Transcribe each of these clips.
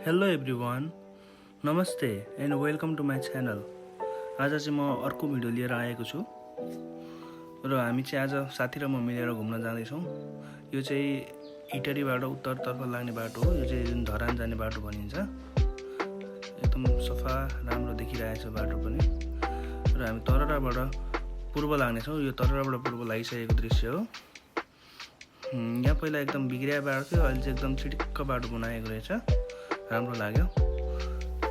Hello everyone, नमस्ते and welcome to my channel. आज चाहिँ म अर्को भिडियो लिएर आएको छु र हामी चाहिँ आज साथी र म मिलेर घुम्न जाँदैछौँ। यो चाहिँ इटरीबाट उत्तरतर्फ लाग्ने बाटो हो। यो चाहिँ जुन धरान जाने बाटो भनिन्छ। एकदम सफा राम्रो देखिरहेछ बाटो पनि। र हामी तरराबाट पूर्व लाग्नेछौँ। यो तरराबाट पूर्व लागिसकेको दृश्य हो। यहाँ पहिला एकदम बिग्रिया बाटो थियो, अहिले चाहिँ एकदम चिटिक्क बाटो बनाएको रहेछ। राम्रो लाग्यो।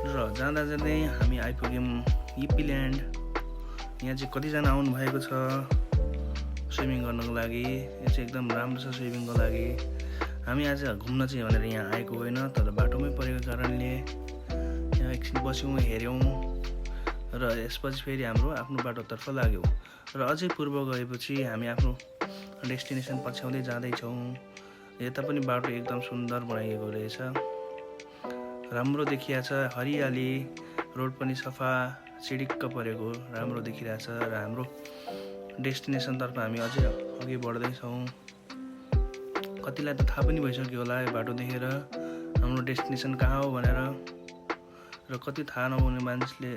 र जाँदा जाँदै हामी आइपुग्यौँ इपी ल्यान्ड। यहाँ चाहिँ कतिजना आउनु भएको छ स्विमिङ गर्नको लागि। यो चाहिँ एकदम राम्रो छ स्विमिङको लागि। हामी आज घुम्न चाहिँ भनेर यहाँ आएको होइन, तर बाटोमै परेको कारणले यहाँ एकछिन बस्यौँ, हेऱ्यौँ र यसपछि फेरि हाम्रो आफ्नो बाटोतर्फ लाग्यौँ। र अझै पूर्व गएपछि हामी आफ्नो डेस्टिनेसन पछ्याउँदै जाँदैछौँ। यता पनि बाटो एकदम सुन्दर बनाइएको रहेछ, राम्रो देखिरहेछ। हरियाली, रोड पनि सफा चिडिक्क परेको राम्रो देखिरहेछ। र हाम्रो डेस्टिनेसनतर्फ हामी अझै अघि बढ्दैछौँ। कतिलाई त थाहा पनि भइसक्यो होला यो बाटो देखेर हाम्रो डेस्टिनेसन कहाँ हो भनेर। र कति थाहा नहुने मानिसले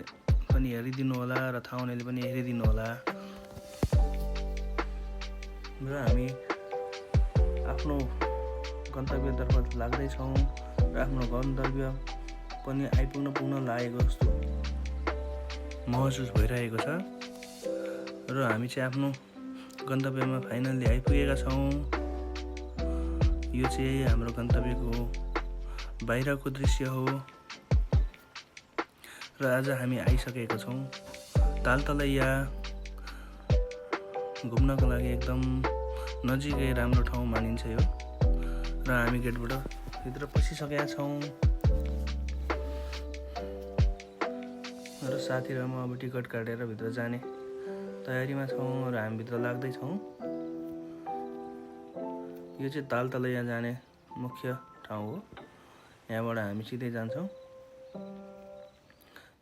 पनि हेरिदिनु होला र थाहा हुनेले पनि हेरिदिनु होला। र हामी आफ्नो गन्तव्यतर्फ लाग्दैछौँ र आफ्नो गन्तव्य पनि पुग्न लागेको जस्तो महसुस भइरहेको छ। र हामी चाहिँ आफ्नो गन्तव्यमा फाइनल्ली आइपुगेका छौँ। यो चाहिँ हाम्रो गन्तव्यको बाहिरको दृश्य हो। र आज हामी आइसकेका छौँ तालतलैया। घुम्नको लागि एकदम नजिकै राम्रो ठाउँ मानिन्छ यो। र हामी गेटबाट भित्र पसिसकेका छौँ। र साथी र म अब टिकट काटेर भित्र जाने तयारीमा छौँ र हामी भित्र लाग्दैछौँ। यो चाहिँ तालतलैया जाने मुख्य ठाउँ हो। यहाँबाट हामी सिधै जान्छौँ।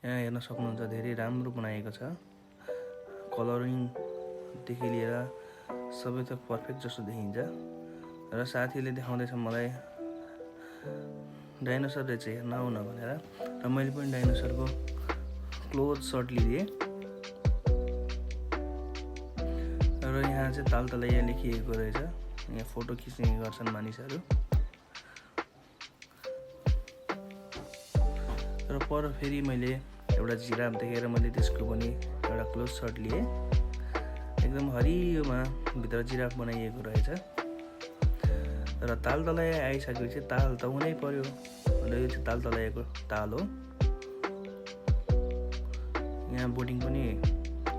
यहाँ हेर्न सक्नुहुन्छ धेरै राम्रो बनाएको छ। कलरिङदेखि लिएर सबै त पर्फेक्ट जस्तो देखिन्छ। र साथीले देखाउँदैछ मलाई डाइनोसर रहेछ हेर्न आउन भनेर। र मैले पनि डाइनोसरको क्लोज सर्ट लिएँ। र यहाँ चाहिँ तालतलैया लेखिएको रहेछ। यहाँ फोटो खिच्ने गर्छन् मानिसहरू। र पर फेरि मैले एउटा जिराफ देखेर मैले त्यसको पनि एउटा क्लोज सर्ट लिएँ। एकदम हरियोमा भित्र जिराफ बनाइएको रहेछ। र तालतलैया आइसकेपछि ताल त हुनै पर्यो। र यो चाहिँ तालतलैयाको ताल हो। यहाँ बोटिङ पनि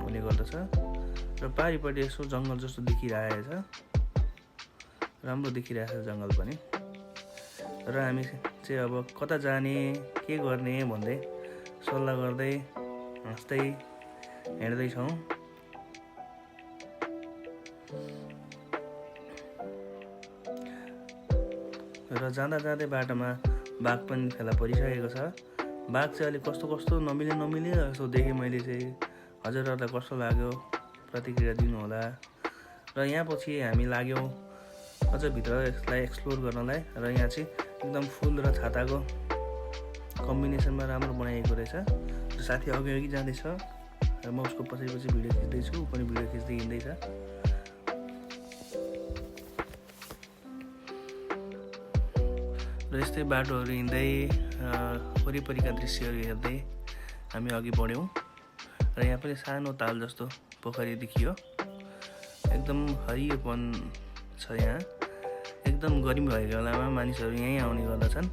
हुने गर्दछ। र पारिपट्टि यसो जङ्गल जस्तो देखिरहेछ। राम्रो देखिरहेछ जङ्गल पनि। र हामी चाहिँ अब कता जाने के गर्ने भन्दै सल्लाह गर्दै हाँस्दै हिँड्दैछौँ। र जाँदा जाँदै बाटोमा बाघ पनि फेला परिसकेको छ। बाघ चाहिँ अलिक कस्तो नमिले जस्तो देखेँ मैले चाहिँ। हजुरहरूलाई कस्तो लाग्यो प्रतिक्रिया दिनु होला। र यहाँ पछि हामी लाग्यौँ अझ भित्र यसलाई एक्सप्लोर गर्नलाई। र यहाँ चाहिँ एकदम फुल र छाताको कम्बिनेसनमा राम्रो बनाइएको रहेछ। र साथी अघि जाँदैछ र म उसको पछि भिडियो खिच्दैछु। ऊ पनि भिडियो खिच्दै हिँड्दैछ। र यस्तै बाटोहरू हिँड्दै वरिपरिका दृश्यहरू हेर्दै हामी अघि बढ्यौँ। र यहाँ पनि सानो ताल जस्तो पोखरी देखियो। एकदम हरियोपन छ यहाँ। एकदम गर्मी भएको बेलामा मानिसहरू यहीँ आउने गर्दछन्।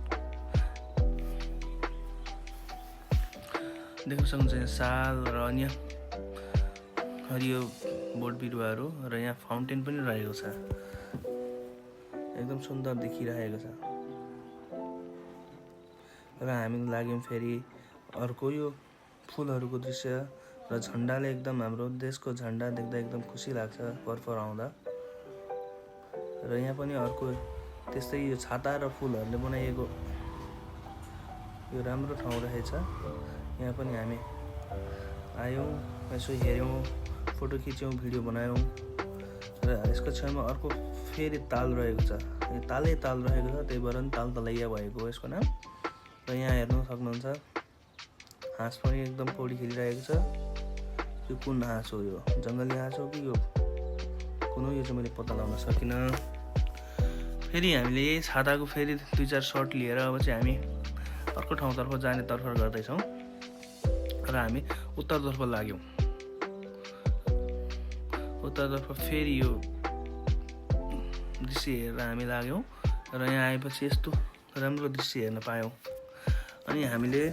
देख्न सक्नुहुन्छ यहाँ साल र अन्य हरियो बोट बिरुवाहरू। र यहाँ फाउन्टेन पनि रहेको छ। एकदम सुन्दर देखिरहेको छ। र हामी लाग्यौँ फेरि अर्को यो फुलहरूको दृश्य। र झन्डाले एकदम हाम्रो देशको झन्डा देख्दा एकदम खुसी लाग्छ फरफराउँदा। र यहाँ पनि अर्को त्यस्तै यो छाता र फुलहरूले बनाइएको यो राम्रो ठाउँ रहेछ। यहाँ पनि हामी आयौँ, यसो हेऱ्यौँ, फोटो खिच्यौँ, भिडियो बनायौँ। र यसको छेउमा अर्को फेरि ताल रहेको छ। यो तालै ताल रहेको छ, त्यही भएर तालतलैया भएको हो यसको नाम। र र यहाँ हेर्नु सक्नुहुन्छ हाँस पनि एकदम पौडी खेलिरहेको छ। यो कुन हाँस हो, यो जङ्गली हाँस हो कि यो कुन हो, यो चाहिँ मैले पत्ता लगाउन सकिनँ। फेरि हामीले यही छाताको फेरि 2-4 सर्ट लिएर अब चाहिँ हामी अर्को ठाउँतर्फ जाने तर्फर गर्दैछौँ र हामी उत्तरतर्फ लाग्यौँ। उत्तरतर्फ फेरि यो दृश्य हेरेर हामी लाग्यौँ र यहाँ आएपछि यस्तो राम्रो दृश्य हेर्न पायौँ। अनि हामीले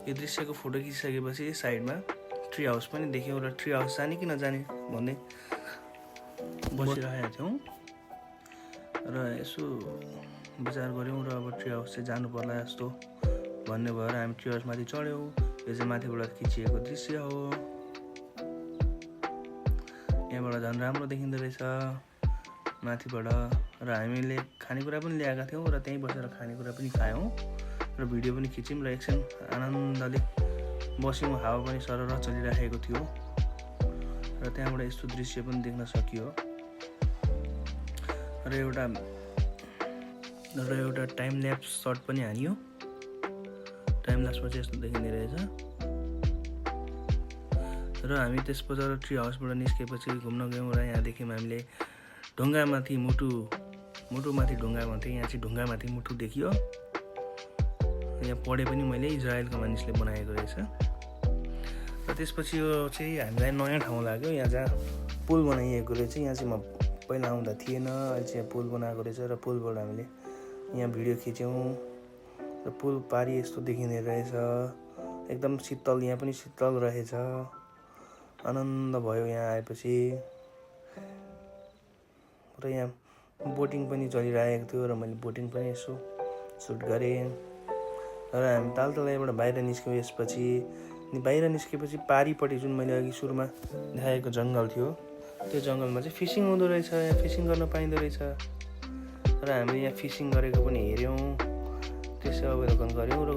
यो दृश्यको फोटो खिचिसकेपछि साइडमा ट्री हाउस पनि देख्यौँ र ट्री हाउस जाने कि नजाने भन्दै बसिरहेका थियौँ र यसो विचार गऱ्यौँ र अब ट्री हाउस चाहिँ जानु पर्ला जस्तो भन्ने भएर हामी ट्री हाउसमाथि चढ्यौँ। यो चाहिँ माथिबाट खिचिएको दृश्य हो। यहाँबाट झन् राम्रो देखिँदो रहेछ माथिबाट। र हामीले खानेकुरा पनि ल्याएका थियौँ र त्यहीँ बसेर खानेकुरा पनि खायौँ र भिडियो पनि खिच्यौँ र एकछिन आनन्दले बस्यौँ। हावा पनि सरर चलिरहेको थियो र त्यहाँबाट यस्तो दृश्य पनि देख्न सकियो। र एउटा टाइम ल्याप्स सर्ट पनि हानियो। टाइम ल्याप्समा चाहिँ यस्तो देखिने रहेछ। र हामी त्यसपछि ट्री हाउसबाट निस्केपछि घुम्न गयौँ र यहाँ देख्यौँ हामीले ढुङ्गामाथि मुटुमाथि ढुङ्गामा थियो। यहाँ चाहिँ ढुङ्गामाथि मुटु देखियो। यहाँ पढे पनि मैले इजरायलको मानिसले बनाएको रहेछ। र त्यसपछि यो चाहिँ हामीलाई नयाँ ठाउँ लाग्यो, यहाँ जहाँ पुल बनाइएको रहेछ। यहाँ चाहिँ म पहिला आउँदा थिएन, अहिले चाहिँ पुल बनाएको रहेछ र पुलबाट हामीले यहाँ भिडियो खिच्यौँ र पुल पारी यस्तो देखिने रहेछ। एकदम शीतल, यहाँ पनि शीतल रहेछ। आनन्द भयो यहाँ आएपछि। र यहाँ बोटिङ पनि चलिरहेको थियो र मैले बोटिङ पनि यसो सुट गरेँ। र हामी तालतलाईबाट बाहिर निस्क्यौँ। यसपछि बाहिर निस्केपछि पारिपट्टि जुन मैले अघि सुरुमा देखाएको जङ्गल थियो, त्यो जङ्गलमा चाहिँ फिसिङ हुँदो रहेछ। यहाँ फिसिङ गर्न पाइँदो रहेछ र हामीले यहाँ फिसिङ गरेको पनि हेऱ्यौँ, त्यसै अवलोकन गऱ्यौँ र